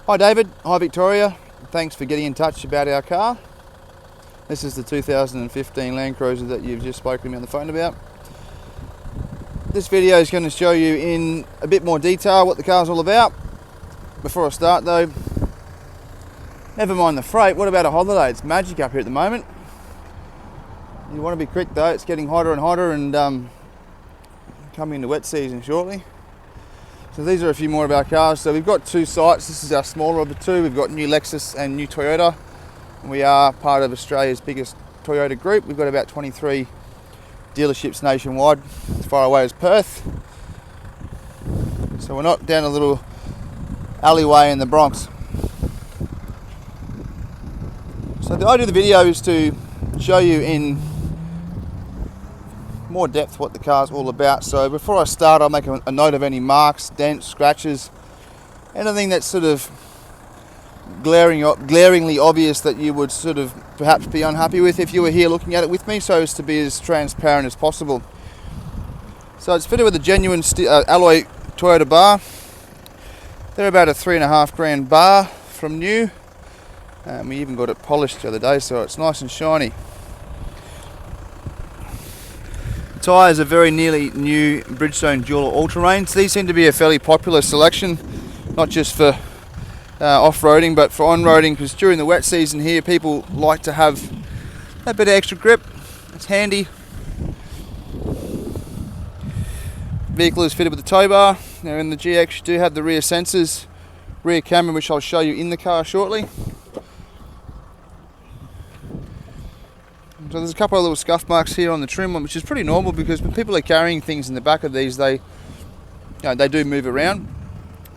Hi David, hi Victoria. Thanks for getting in touch about our car. This is the 2015 Land Cruiser that you've just spoken to me on the phone about. This video is going to show you in a bit more detail what the car's all about. Before I start though, never mind the freight, what about a holiday? It's magic up here at the moment. You want to be quick though, it's getting hotter and hotter and coming into wet season shortly. So these are a few more of our cars. So we've got two sites. This is our smaller of the two. We've got new Lexus and new Toyota. We are part of Australia's biggest Toyota group. We've got about 23 dealerships nationwide, as far away as Perth. So we're not down a little alleyway in the Bronx. So the idea of the video is to show you in more depth what the car's all about. So before I start, I'll make a note of any marks, dents, scratches, anything that's sort of glaringly obvious that you would sort of perhaps be unhappy with if you were here looking at it with me, so as to be as transparent as possible. So it's fitted with a genuine alloy Toyota bar. They're about a $3,500 bar from new. We even got it polished the other day, so it's nice and shiny. Tyres are very nearly new Bridgestone dual all-terrains. These seem to be a fairly popular selection, not just for off-roading but for on-roading, because during the wet season here people like to have a bit of extra grip. It's handy. Vehicle is fitted with a tow bar. Now in the GX you do have the rear sensors, rear camera, which I'll show you in the car shortly. So there's a couple of little scuff marks here on the trim, which is pretty normal because when people are carrying things in the back of these, they do move around.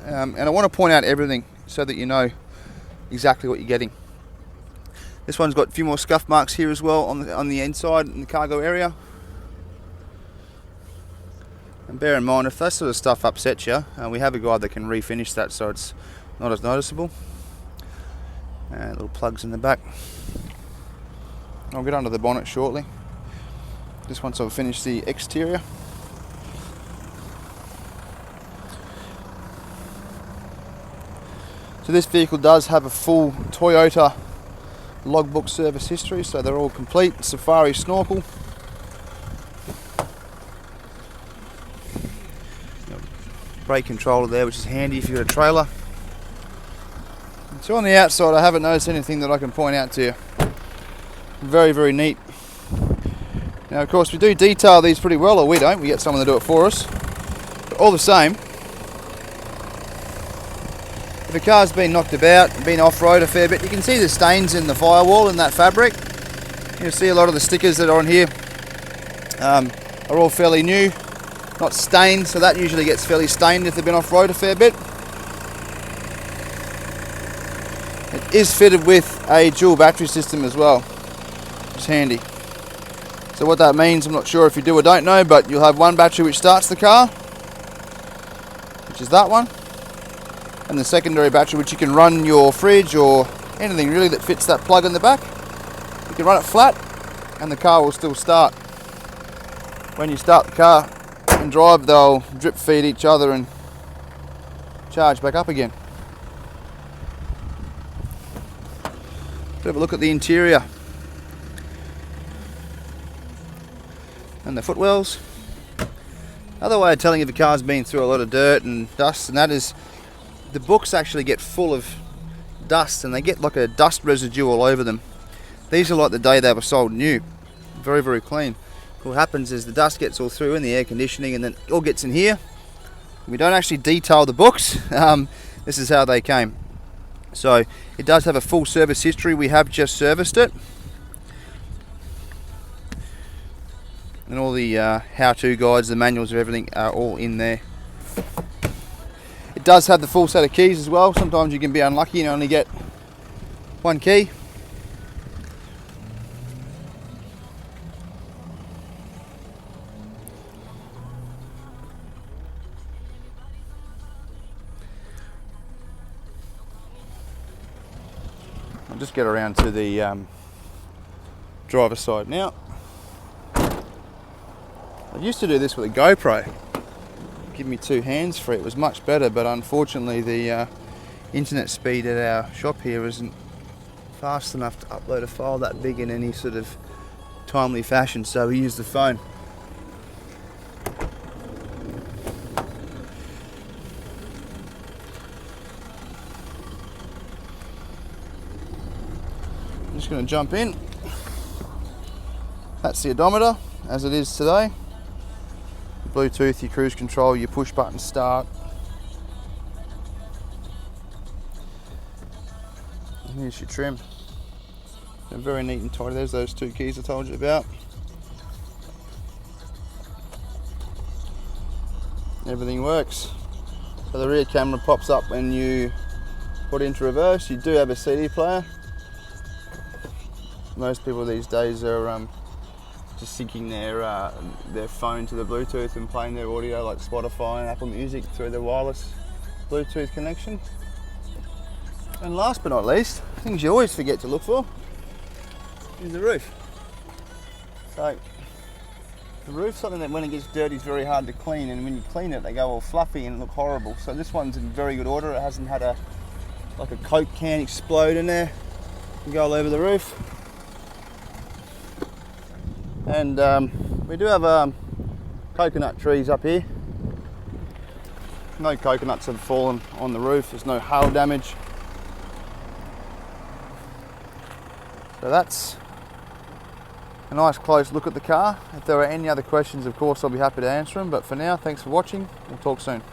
And I want to point out everything so that you know exactly what you're getting. This one's got a few more scuff marks here as well on the inside in the cargo area. And bear in mind, if that sort of stuff upsets you, we have a guy that can refinish that so it's not as noticeable. Little plugs in the back. I'll get under the bonnet shortly, just once I've finished the exterior. So this vehicle does have a full Toyota logbook service history, so they're all complete. Safari snorkel. Brake controller there, which is handy if you've got a trailer. So on the outside I haven't noticed anything that I can point out to you. Very, very neat. Now of course we do detail these pretty well, or we don't, we get someone to do it for us. But all the same, if a car's been knocked about, been off-road a fair bit, you can see the stains in the firewall in that fabric. You'll see a lot of the stickers that are on here are all fairly new, not stained, so that usually gets fairly stained if they've been off-road a fair bit. It is fitted with a dual battery system as well. It's handy. So what that means, I'm not sure if you do or don't know, but you'll have one battery which starts the car, which is that one, and the secondary battery which you can run your fridge or anything really that fits that plug in the back. You can run it flat and the car will still start. When you start the car and drive, they'll drip feed each other and charge back up again. Let's have a look at the interior. And the footwells. Another way of telling if a car's been through a lot of dirt and dust, and that is the books actually get full of dust and they get like a dust residue all over them. These are like the day they were sold new. Very, very clean. What happens is the dust gets all through in the air conditioning and then it all gets in here. We don't actually detail the books. This is how they came. So it does have a full service history. We have just serviced it. And all the how-to guides, the manuals of everything are all in there. It does have the full set of keys as well. Sometimes you can be unlucky and only get one key. I'll just get around to the driver's side now. I used to do this with a GoPro. Give me two hands free. It was much better, but unfortunately the internet speed at our shop here isn't fast enough to upload a file that big in any sort of timely fashion, so we use the phone. I'm just going to jump in. That's the odometer as it is today. Bluetooth, your cruise control, your push button start. And here's your trim. They're very neat and tidy. There's those 2 keys I told you about. Everything works. So the rear camera pops up when you put into reverse. You do have a CD player. Most people these days are just syncing their phone to the Bluetooth and playing their audio like Spotify and Apple Music through the wireless Bluetooth connection. And last but not least, things you always forget to look for is the roof. So the roof's something that when it gets dirty is very hard to clean, and when you clean it they go all fluffy and look horrible. So this one's in very good order. It hasn't had a Coke can explode in there and go all over the roof. And we do have coconut trees up here. No coconuts have fallen on the roof. There's no hail damage. So that's a nice close look at the car. If there are any other questions, of course, I'll be happy to answer them. But for now, thanks for watching. We'll talk soon.